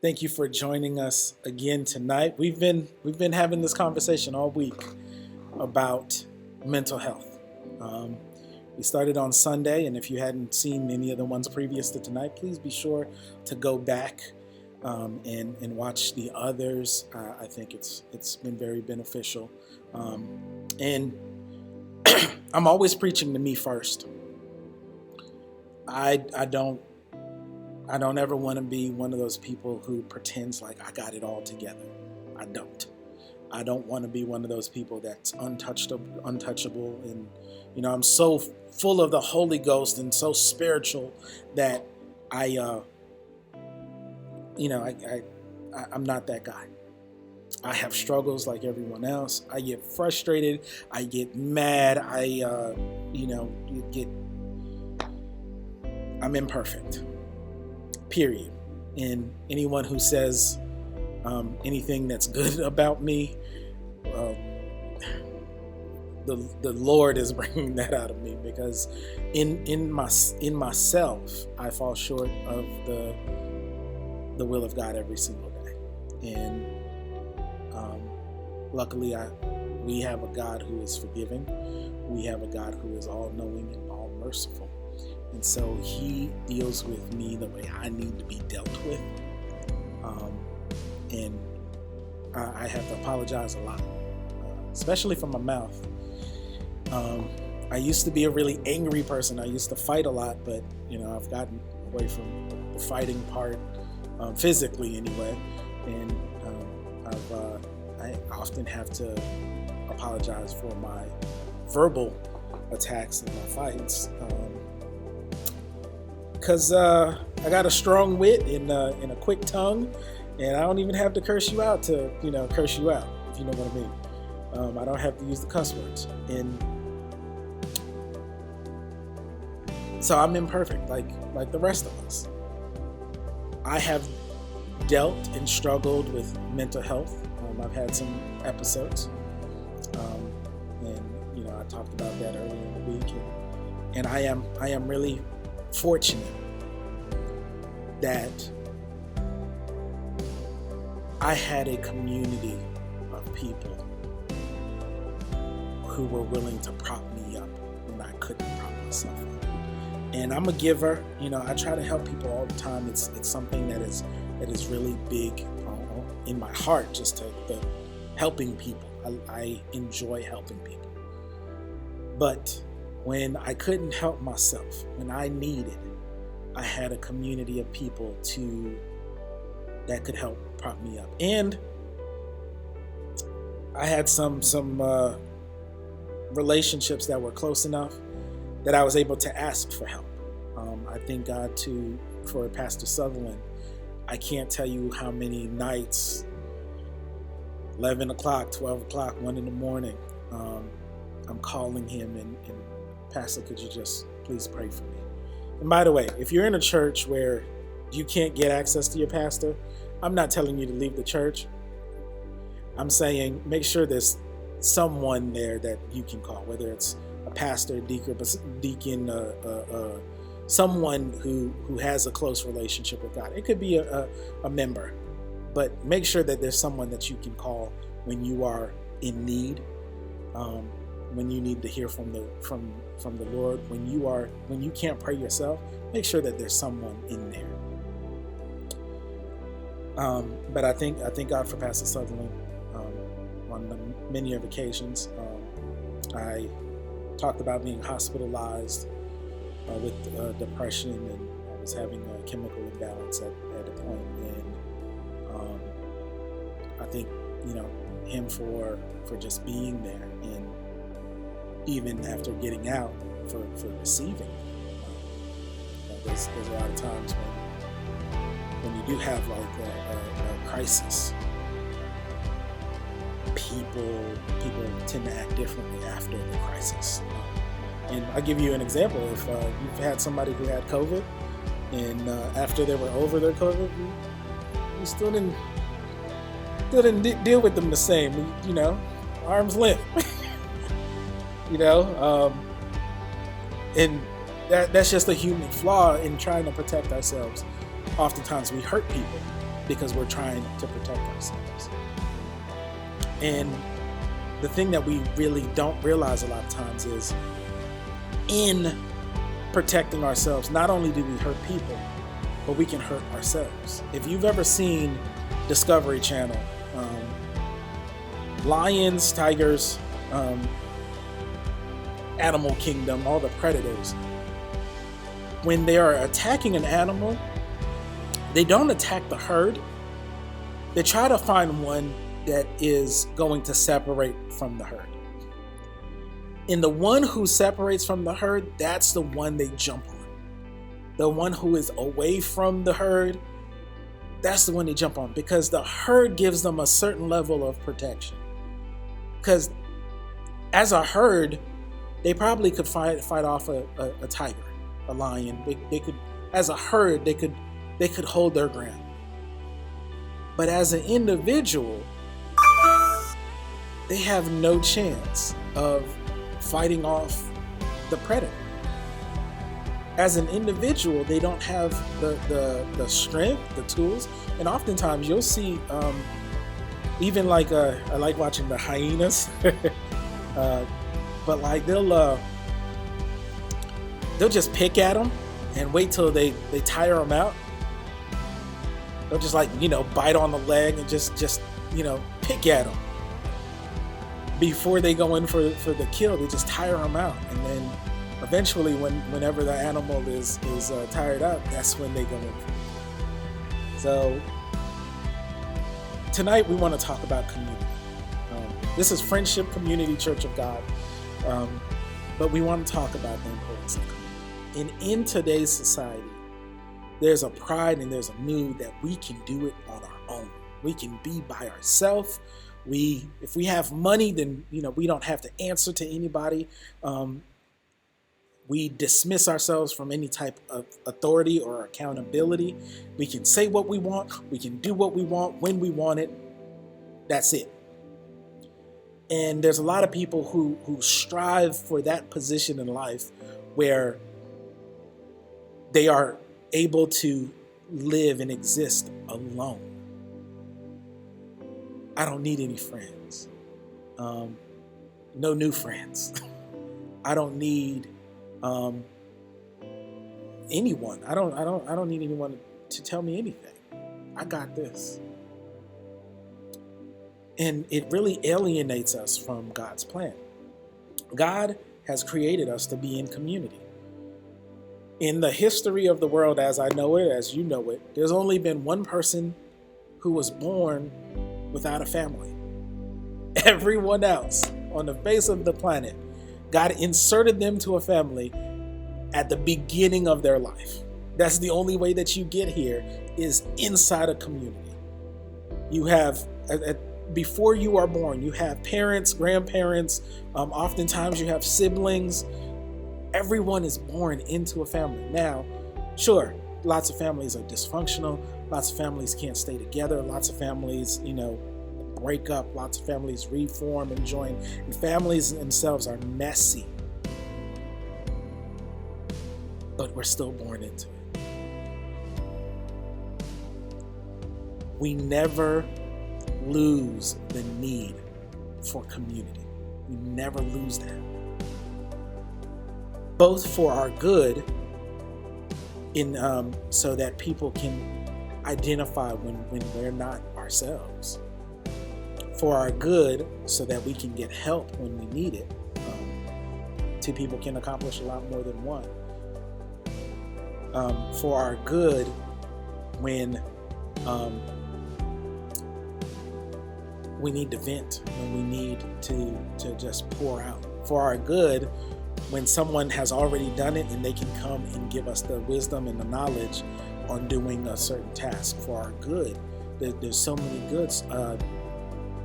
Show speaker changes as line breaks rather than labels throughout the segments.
Thank you for joining us again tonight. We've been having this conversation all week about mental health. Um, we started on Sunday, and if you hadn't seen any of the ones previous to tonight, please be sure to go back and watch the others. I think it's been very beneficial, and I'm always preaching to me first. I don't ever want to be one of those people who pretends like I got it all together. I don't. I don't want to be one of those people that's untouchable, and I'm so full of the Holy Ghost and so spiritual that I, I'm not that guy. I have struggles like everyone else. I get frustrated. I get mad. I'm imperfect. Period. And anyone who says anything that's good about me, the Lord is bringing that out of me, because in myself I fall short of the will of God every single day. And luckily, we have a God who is forgiving. We have a God who is all knowing and all merciful. And so he deals with me the way I need to be dealt with. And I have to apologize a lot, especially for my mouth. I used to be a really angry person. I used to fight a lot, but I've gotten away from the fighting part, physically anyway. And I often have to apologize for my verbal attacks and my fights. Because I got a strong wit and a quick tongue, and I don't even have to curse you out to, curse you out, if you know what I mean. I don't have to use the cuss words. And so I'm imperfect, like the rest of us. I have dealt and struggled with mental health. I've had some episodes, and I talked about that earlier in the week. And I am really fortunate that I had a community of people who were willing to prop me up when I couldn't prop myself up. And I'm a giver. I try to help people all the time. It's something that is really big in my heart, just the helping people. I enjoy helping people. But when I couldn't help myself, when I needed, I had a community of people that could help prop me up. And I had some relationships that were close enough that I was able to ask for help. I thank God for Pastor Sutherland. I can't tell you how many nights, 11 o'clock, 12 o'clock, 1 in the morning, I'm calling him and Pastor, could you just please pray for me? And by the way, if you're in a church where you can't get access to your pastor, I'm not telling you to leave the church. I'm saying make sure there's someone there that you can call, whether it's a pastor, deacon, someone who has a close relationship with God. It could be a member, but make sure that there's someone that you can call when you are in need, when you need to hear from the Lord, when you can't pray yourself. Make sure that there's someone in there. But I thank God for Pastor Sutherland. On many of occasions, I talked about being hospitalized with depression, and I was having a chemical imbalance at a point. And I think him for just being there, and even after getting out, for receiving. There's a lot of times when you do have like a crisis, people tend to act differently after the crisis. And I'll give you an example. If you've had somebody who had COVID, and after they were over their COVID, you still didn't deal with them the same, arm's length. And that's just a human flaw in trying to protect ourselves. Oftentimes we hurt people because we're trying to protect ourselves. And the thing that we really don't realize a lot of times is, in protecting ourselves, not only do we hurt people, but we can hurt ourselves. If you've ever seen Discovery Channel, lions, tigers, Animal Kingdom, all the predators, when they are attacking an animal, they don't attack the herd. They try to find one that is going to separate from the herd. And the one who separates from the herd, that's the one they jump on. The one who is away from the herd, that's the one they jump on, because the herd gives them a certain level of protection. Because as a herd, they probably could fight off a tiger, a lion. They could, as a herd, they could hold their ground. But as an individual, they have no chance of fighting off the predator. As an individual, they don't have the strength, the tools, and oftentimes you'll see, even I like watching the hyenas, but like they'll just pick at them and wait till they tire them out. They'll just bite on the leg and just pick at them. Before they go in for the kill, they just tire them out, and then eventually, whenever the animal is tired out, that's when they go in. So tonight we want to talk about community. This is Friendship Community Church of God, but we want to talk about the importance of community. And in today's society, there's a pride and there's a mood that we can do it on our own. We can be by ourselves. If we have money, then we don't have to answer to anybody. We dismiss ourselves from any type of authority or accountability. We can say what we want. We can do what we want when we want it. That's it. And there's a lot of people who strive for that position in life where they are able to live and exist alone. I don't need any friends. No new friends. I don't need anyone. I don't need anyone to tell me anything. I got this. And it really alienates us from God's plan. God has created us to be in community. In the history of the world as I know it, as you know it, there's only been one person who was born without a family. Everyone else on the face of the planet, God inserted them to a family at the beginning of their life. That's the only way that you get here, is inside a community. You have, before you are born, you have parents, grandparents, oftentimes you have siblings. Everyone is born into a family. Now, sure, lots of families are dysfunctional. Lots of families can't stay together. Lots of families, break up. Lots of families reform and join. And families themselves are messy. But we're still born into it. We never lose the need for community. We never lose that. Both for our good, so that people can identify when we're not ourselves. For our good, so that we can get help when we need it. Two people can accomplish a lot more than one. For our good, when we need to vent, when we need to just pour out. For our good, when someone has already done it and they can come and give us the wisdom and the knowledge on doing a certain task. For our good, there's so many goods.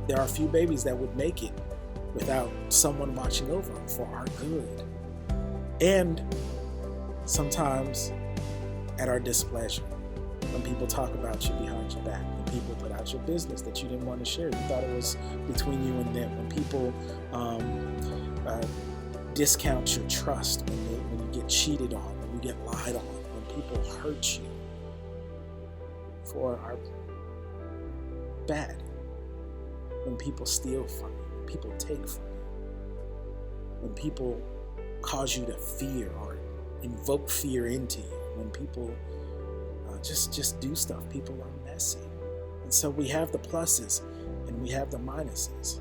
There are a few babies that would make it without someone watching over them. For our good. And sometimes at our displeasure, when people talk about you behind your back, when people put out your business that you didn't want to share, you thought it was between you and them, when people discount your trust, when you get cheated on, when you get lied on, when people hurt you for our bad, when people steal from you, when people take from you, when people cause you to fear or invoke fear into you, when people just do stuff. People are messy. And so we have the pluses and we have the minuses.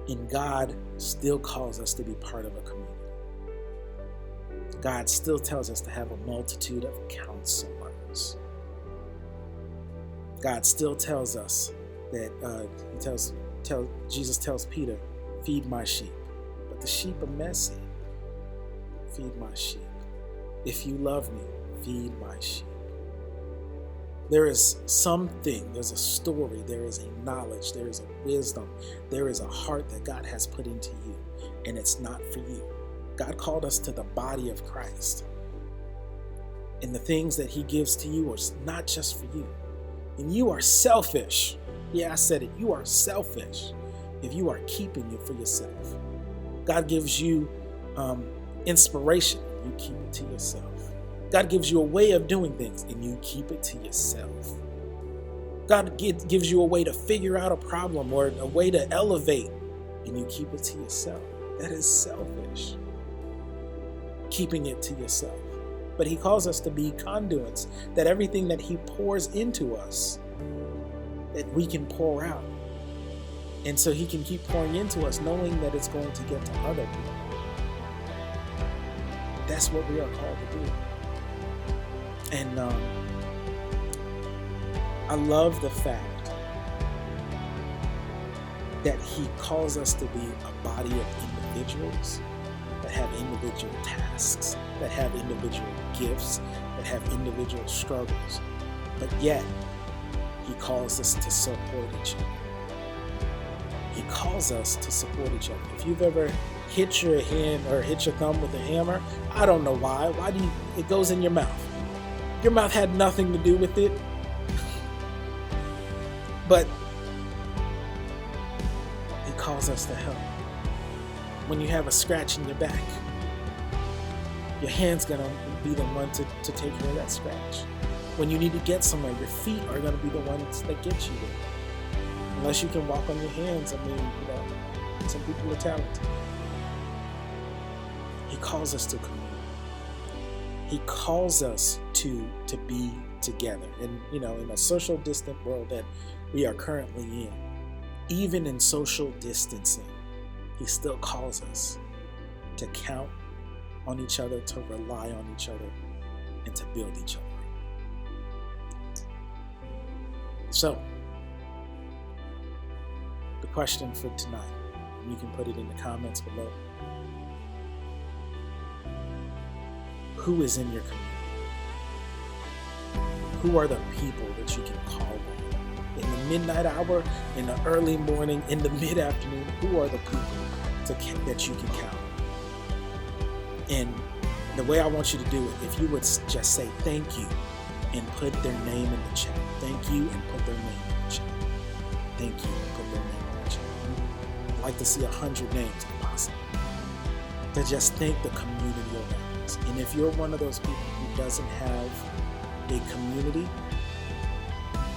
And God still calls us to be part of a community. God still tells us to have a multitude of counselors. God still tells us that Jesus tells Peter, feed my sheep. But the sheep are messy. Feed my sheep. If you love me, feed my sheep. There is something, there's a story, there is a knowledge, there is a wisdom, there is a heart that God has put into you, and it's not for you. God called us to the body of Christ. And the things that he gives to you are not just for you. And you are selfish. Yeah, I said it. You are selfish if you are keeping it for yourself. God gives you inspiration, you keep it to yourself. God gives you a way of doing things, and you keep it to yourself. God gives you a way to figure out a problem or a way to elevate, and you keep it to yourself. That is selfish, keeping it to yourself. But he calls us to be conduits, that everything that he pours into us, that we can pour out. And so he can keep pouring into us, knowing that it's going to get to other people. That's what we are called to do. And I love the fact that he calls us to be a body of individuals that have individual tasks, that have individual gifts, that have individual struggles. But yet, he calls us to support each other. He calls us to support each other. If you've ever hit your hand or hit your thumb with a hammer, I don't know why. Why do it goes in your mouth? Your mouth had nothing to do with it. But he calls us to help. When you have a scratch in your back, your hand's going to be the one to take care of that scratch. When you need to get somewhere, your feet are going to be the ones that get you there. Unless you can walk on your hands, some people are talented. He calls us to community. He calls us to be together. And, in a social distant world that we are currently in, even in social distancing, he still calls us to count on each other, to rely on each other, and to build each other. So, the question for tonight, and you can put it in the comments below. Who is in your community? Who are the people that you can call on? In the midnight hour, in the early morning, in the mid-afternoon, who are the people that you can count on? And the way I want you to do it, if you would just say thank you and put their name in the chat. Thank you and put their name in the chat. Thank you and put their name in the chat. I'd like to see 100 names if possible. To just thank the community around us. And if you're one of those people who doesn't have a community,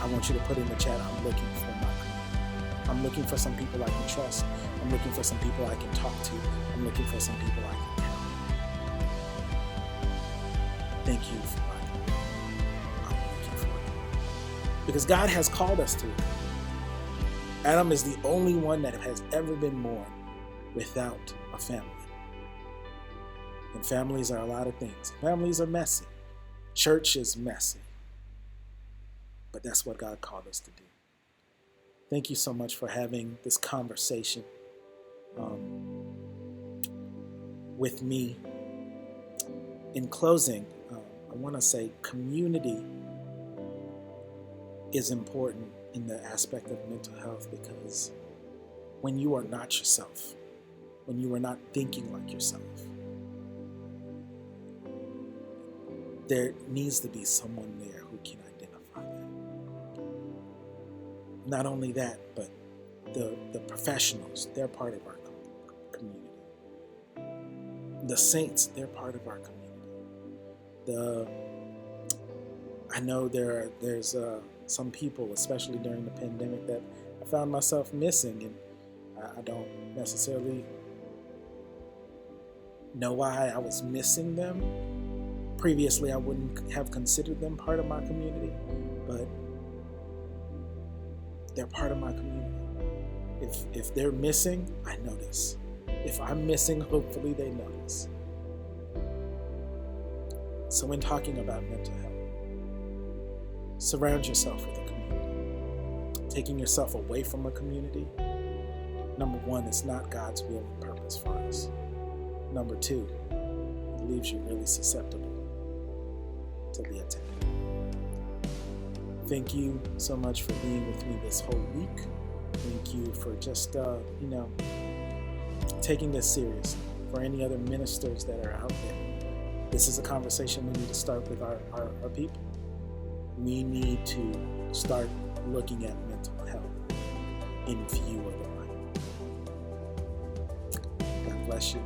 I want you to put in the chat, I'm looking for my community. I'm looking for some people I can trust. I'm looking for some people I can talk to. I'm looking for some people I can count on. Thank you for my community. I'm looking for it. Because God has called us to it. Adam is the only one that has ever been born without a family. And families are a lot of things. Families are messy. Church is messy. But that's what God called us to do. Thank you so much for having this conversation with me. In closing, I want to say community is important in the aspect of mental health, because when you are not yourself, when you are not thinking like yourself, there needs to be someone there who can identify that. Not only that, but the professionals, they're part of our community. The saints, they're part of our community. I know there's some people, especially during the pandemic, that I found myself missing, and I don't necessarily know why I was missing them. Previously, I wouldn't have considered them part of my community, but they're part of my community. If they're missing, I notice. If I'm missing, hopefully they notice. So when talking about mental health, surround yourself with a community. Taking yourself away from a community, number one, it's not God's will and purpose for us. Number two, it leaves you really susceptible to the attack. Thank you so much for being with me this whole week. Thank you for just, taking this seriously. For any other ministers that are out there, this is a conversation we need to start with our people. We need to start looking at mental health in view of the Bible. God bless you.